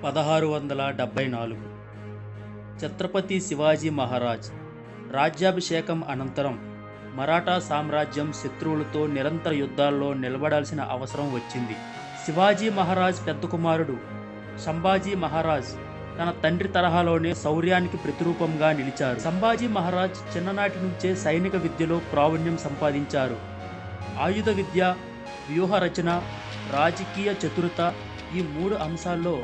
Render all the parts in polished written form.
1674 ఛత్రపతి శివాజీ మహారాజ్ రాజ్యాభిషేకం అనంతరం మరాఠా సామ్రాజ్యం శత్రువులతో నిరంతర యుద్ధాల్లో నిలబడాల్సిన అవసరం వచ్చింది. శివాజీ మహారాజ్ పెద్ద కుమారుడు సంభాజీ మహారాజ్ తన తండ్రి తరహాలోనే శౌర్యానికి ప్రతిరూపంగా నిలిచారు. సంభాజీ మహారాజ్ చిన్ననాటి నుంచే సైనిక విద్యలో ప్రావీణ్యం సంపాదించారు. ఆయుధ విద్య, వ్యూహ రచన, రాజకీయ చతురత ఈ 3 అంశాల్లో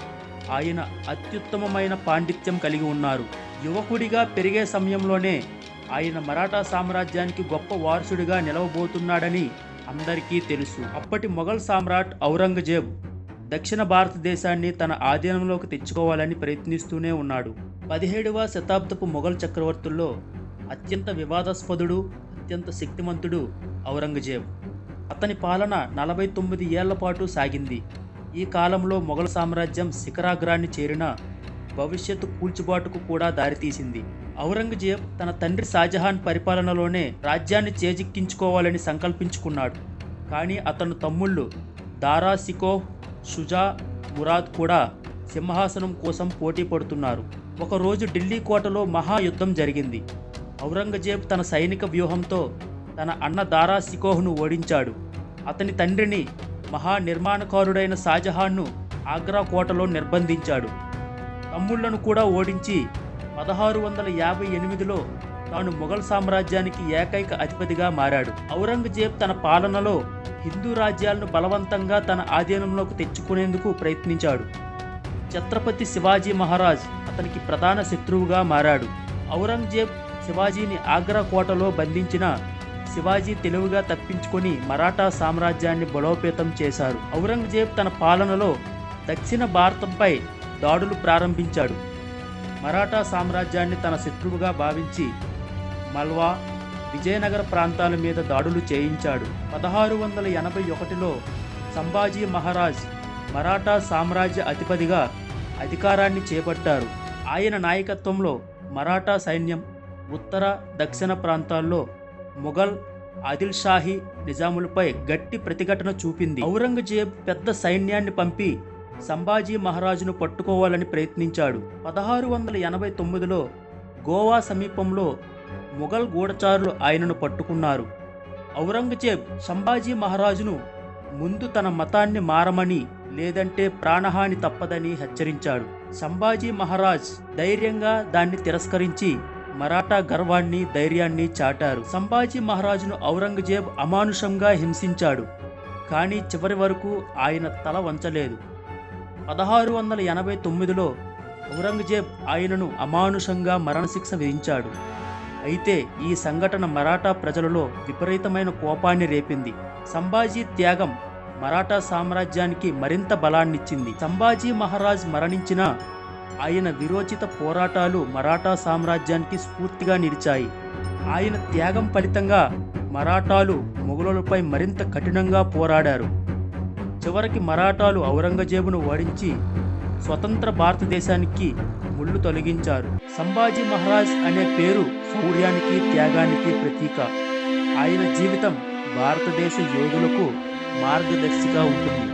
ఆయన అత్యుత్తమమైన పాండిత్యం కలిగి ఉన్నారు. యువకుడిగా పెరిగే సమయంలోనే ఆయన మరాఠా సామ్రాజ్యానికి గొప్ప వారసుడిగా నిలవబోతున్నాడని అందరికీ తెలుసు. అప్పటి మొఘల్ సామ్రాట్ ఔరంగజేబ్ దక్షిణ భారతదేశాన్ని తన ఆధీనంలోకి తెచ్చుకోవాలని ప్రయత్నిస్తూనే ఉన్నాడు. 17వ శతాబ్దపు మొఘల్ చక్రవర్తుల్లో అత్యంత వివాదాస్పదుడు, అత్యంత శక్తిమంతుడు ఔరంగజేబ్. అతని పాలన 49 ఏళ్ల పాటు సాగింది. ఈ కాలంలో మొఘల్ సామ్రాజ్యం శిఖరాగ్రాన్ని చేరిన భవిష్యత్తు కూల్చుబాటుకు కూడా దారితీసింది. ఔరంగజేబ్ తన తండ్రి షాజహాన్ పరిపాలనలోనే రాజ్యాన్ని చేజిక్కించుకోవాలని సంకల్పించుకున్నాడు. కానీ అతని తమ్ముళ్ళు దారా షికోహ్, షుజా, మురాద్ కూడా సింహాసనం కోసం పోటీ పడుతున్నారు. ఒకరోజు ఢిల్లీ కోటలో మహాయుద్ధం జరిగింది. ఔరంగజేబ్ తన సైనిక వ్యూహంతో తన అన్న దారా షికోహ్ను ఓడించాడు. అతని తండ్రిని మహా నిర్మాణకారుడైన షాజహాన్ను ఆగ్రా కోటలో నిర్బంధించాడు. తమ్ముళ్లను కూడా ఓడించి 1658లో తాను మొఘల్ సామ్రాజ్యానికి ఏకైక అధిపతిగా మారాడు. ఔరంగజేబ్ తన పాలనలో హిందూ రాజ్యాలను బలవంతంగా తన ఆధీనంలోకి తెచ్చుకునేందుకు ప్రయత్నించాడు. ఛత్రపతి శివాజీ మహారాజ్ అతనికి ప్రధాన శత్రువుగా మారాడు. ఔరంగజేబ్ శివాజీని ఆగ్రా కోటలో బంధించిన శివాజీ తెలివిగా తప్పించుకొని మరాఠా సామ్రాజ్యాన్ని బలోపేతం చేశారు. ఔరంగజేబ్ తన పాలనలో దక్షిణ భారతంపై దాడులు ప్రారంభించాడు. మరాఠా సామ్రాజ్యాన్ని తన శత్రువుగా భావించి మల్వా, విజయనగర ప్రాంతాల మీద దాడులు చేయించాడు. 1681లో సంభాజీ మహారాజ్ మరాఠా సామ్రాజ్య అధిపతిగా అధికారాన్ని చేపట్టారు. ఆయన నాయకత్వంలో మరాఠా సైన్యం ఉత్తర, దక్షిణ ప్రాంతాల్లో మొఘల్, ఆదిల్ షాహీ నిజాములపై గట్టి ప్రతిఘటన చూపింది. ఔరంగజేబ్ పెద్ద సైన్యాన్ని పంపి సంభాజీ మహారాజును పట్టుకోవాలని ప్రయత్నించాడు. 1689లో గోవా సమీపంలో మొఘల్ గూఢచారులు ఆయనను పట్టుకున్నారు. ఔరంగజేబ్ సంభాజీ మహారాజును ముందు తన మతాన్ని మారమని, లేదంటే ప్రాణహాని తప్పదని హెచ్చరించాడు. సంభాజీ మహారాజ్ ధైర్యంగా దాన్ని తిరస్కరించి మరాఠా గర్వాన్ని, ధైర్యాన్ని చాటారు. సంభాజీ మహారాజును ఔరంగజేబ్ అమానుషంగా హింసించాడు. కానీ చివరి వరకు ఆయన తల వంచలేదు. 1689లో ఔరంగజేబ్ ఆయనను అమానుషంగా మరణశిక్ష విధించాడు. అయితే ఈ సంఘటన మరాఠా ప్రజలలో విపరీతమైన కోపాన్ని రేపింది. సంభాజీ త్యాగం మరాఠా సామ్రాజ్యానికి మరింత బలాన్నిచ్చింది. సంభాజీ మహారాజ్ మరణించిన ఆయన విరోచిత పోరాటాలు మరాఠా సామ్రాజ్యానికి స్ఫూర్తిగా నిలిచాయి. ఆయన త్యాగం ఫలితంగా మరాఠాలు మొఘలులపై మరింత కఠినంగా పోరాడారు. చివరికి మరాఠాలు ఔరంగజేబును ఓడించి స్వతంత్ర భారతదేశానికి ముళ్ళు తొలగించారు. సంభాజీ మహారాజ్ అనే పేరు శౌర్యానికి, త్యాగానికి ప్రతీక. ఆయన జీవితం భారతదేశ యోధులకు మార్గదర్శిగా ఉంటుంది.